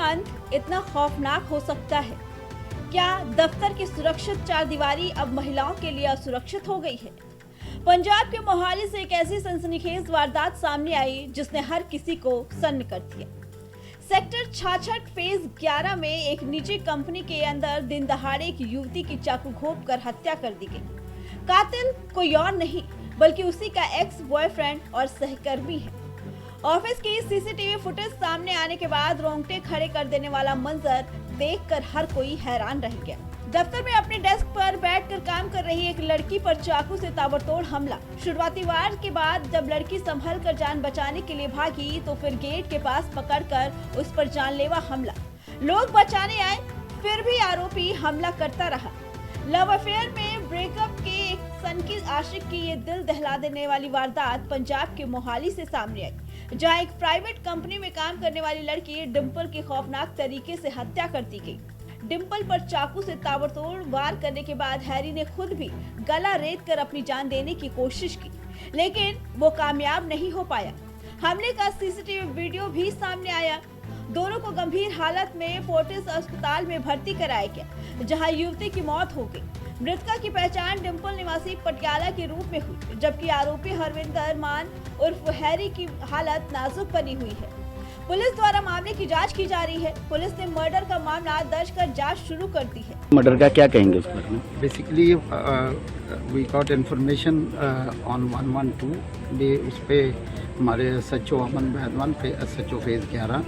अंत इतना खौफनाक हो सकता है? क्या दफ्तर की सुरक्षित चारदीवारी अब महिलाओं के लिए असुरक्षित हो गई है? पंजाब के मोहाली से एक ऐसी सनसनीखेज वारदात सामने आई जिसने हर किसी को सन्न कर दिया। सेक्टर 66 फेज 11 में एक निजी कंपनी के अंदर दिन दहाड़े एक युवती की चाकू घोंप कर हत्या कर दी गई। कातिल कोई और नहीं बल्कि उसी का एक्स बॉयफ्रेंड और सहकर्मी है। ऑफिस की सीसीटीवी फुटेज सामने आने के बाद रोंगटे खड़े कर देने वाला मंजर देखकर हर कोई हैरान रह गया। दफ्तर में अपने डेस्क पर बैठकर काम कर रही एक लड़की पर चाकू से ताबड़तोड़ हमला। शुरुआती वार के बाद जब लड़की संभल कर जान बचाने के लिए भागी तो फिर गेट के पास पकड़कर उस पर जानलेवा हमला। लोग बचाने आए फिर भी आरोपी हमला करता रहा। लव अफेयर में ब्रेकअप के एक सनकी आशिक की ये दिल दहला देने वाली वारदात पंजाब के मोहाली से सामने आई, जहां एक प्राइवेट कंपनी में काम करने वाली लड़की डिंपल की खौफनाक तरीके से हत्या कर दी गई। डिंपल पर चाकू से ताबड़तोड़ वार करने के बाद हैरी ने खुद भी गला रेत कर अपनी जान देने की कोशिश की, लेकिन वो कामयाब नहीं हो पाया। हमले का सीसीटीवी वीडियो भी सामने आया। दोनों को गंभीर हालत में फोर्टिस अस्पताल में भर्ती कराया गया, जहां युवती की मौत हो गई। मृतका की पहचान डिंपल निवासी पटियाला के रूप में हुई, जबकि आरोपी हरविंदर मान उर्फ हैरी की हालत नाजुक बनी हुई है। पुलिस द्वारा मामले की जांच की जा रही है। पुलिस ने मर्डर का मामला दर्ज कर जांच शुरू कर दी है। मर्डर का क्या कहेंगे उस बारे में? Basically we got information on 112 भी उस पर हमारे SHO अमन बैदवान पे SHO फेज़ 11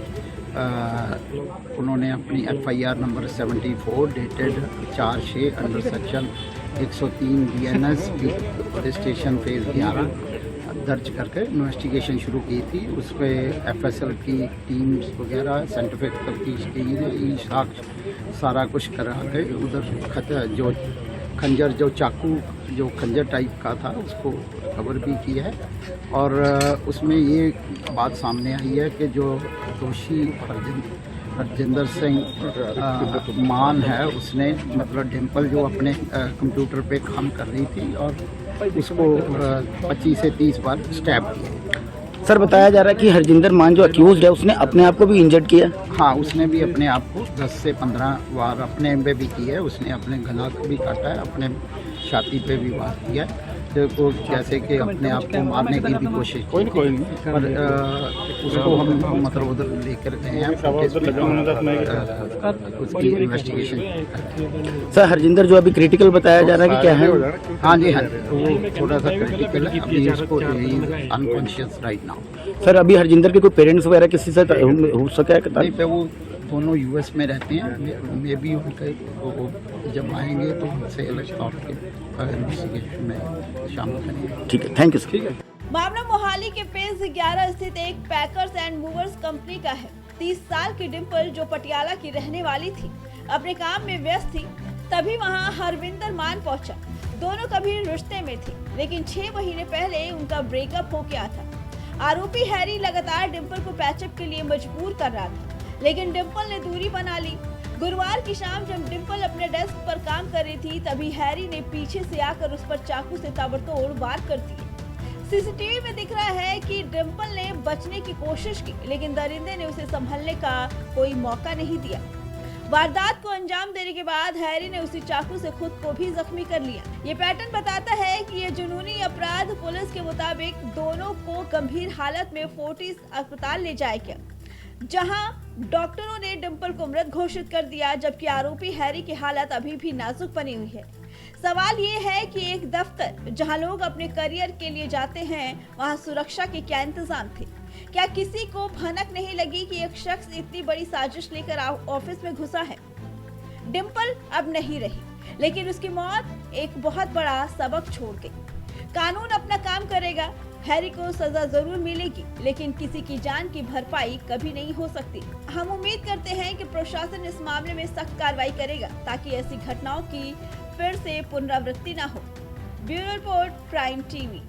उन्होंने अपनी FIR number 74 dated 4/6 under section 103 BNS registration phase 11 दर्ज करके इन्वेस्टिगेशन शुरू की थी। उस पर FSL की टीम्स वगैरह साइंटिफिक तफ्तीश की साक्ष्य सारा कुछ करा के उधर जो खंजर जो चाकू जो खंजर टाइप का था उसको कवर भी किया है। और उसमें ये बात सामने आई है कि जो दोषी हरजिंदर सिंह मान है उसने मतलब डिंपल जो अपने कंप्यूटर पे काम कर रही थी और उसको 25 से 30 बार स्टैब किया। सर बताया जा रहा है कि हरजिंदर मान जो अक्यूज है उसने अपने आप को भी इंजर्ड किया। हाँ, उसने भी अपने आप को 10 से 15 बार अपने पे भी किया है। उसने अपने गला को भी काटा है, अपने छाती पे भी वार किया है, को जैसे कि अपने आप को मारने की भी कोशिश कोई नहीं पर उसको हम मतलब उधर लेकर गए हैं उसकी इन्वेस्टिगेशन। सर हरजिंदर जो अभी क्रिटिकल बताया जा रहा है कि क्या है? हाँ जी, हाँ, वो थोड़ा सा क्रिटिकल है अभी, उसको अनकॉन्शियस राइट नाउ। सर अभी हरजिंदर के कोई पेरेंट्स वगैरह किसी से हो सका है? नहीं पे वो दोनों US में रहते हैं। मे भी उनके वो जब आएंगे तो उनसे अलग तौर के इन्वेस्टिगेशन में शामिल करेंगे। ठीक है, थैंक यू सर। मामला मोहाली के फेज 11 स्थित एक पैकर्स एंड मूवर्स कंपनी का है। 30 साल की डिंपल जो पटियाला की रहने वाली थी अपने काम में व्यस्त थी, तभी वहां हरविंदर मान पहुंचा। दोनों कभी रिश्ते में थे, लेकिन 6 महीने पहले उनका ब्रेकअप हो गया था। आरोपी हैरी लगातार डिंपल को पैचअप के लिए मजबूर कर रहा था, लेकिन डिंपल ने दूरी बना ली। गुरुवार की शाम जब डिंपल अपने डेस्क पर काम कर रही थी, तभी हैरी ने पीछे से आकर उस पर चाकू से ताबड़तोड़ वार कर दिए। सीसीटीवी में दिख रहा है कि डिंपल ने बचने की कोशिश की, लेकिन दरिंदे ने उसे संभलने का कोई मौका नहीं दिया। वारदात को अंजाम देने के बाद हैरी ने उसी चाकू से खुद को भी जख्मी कर लिया। ये पैटर्न बताता है कि ये जुनूनी अपराध। पुलिस के मुताबिक दोनों को गंभीर हालत में फोर्टिस अस्पताल ले जाया गया, जहां डॉक्टरों ने डिंपल को मृत घोषित कर दिया, जबकि आरोपी हैरी की हालत अभी भी नाजुक बनी हुई है। सवाल ये है कि एक दफ्तर जहां लोग अपने करियर के लिए जाते हैं, वहां सुरक्षा के क्या इंतजाम थे? क्या किसी को भनक नहीं लगी कि एक शख्स इतनी बड़ी साजिश लेकर ऑफिस में घुसा है? डिंपल अब नहीं रही, लेकिन उसकी मौत एक बहुत बड़ा सबक छोड़ गई। कानून अपना काम करेगा, हैरी को सजा जरूर मिलेगी, लेकिन किसी की जान की भरपाई कभी नहीं हो सकती। हम उम्मीद करते हैं कि प्रशासन इस मामले में सख्त कार्रवाई करेगा ताकि ऐसी घटनाओं की फिर से पुनरावृत्ति न हो। Bureau report, prime TV.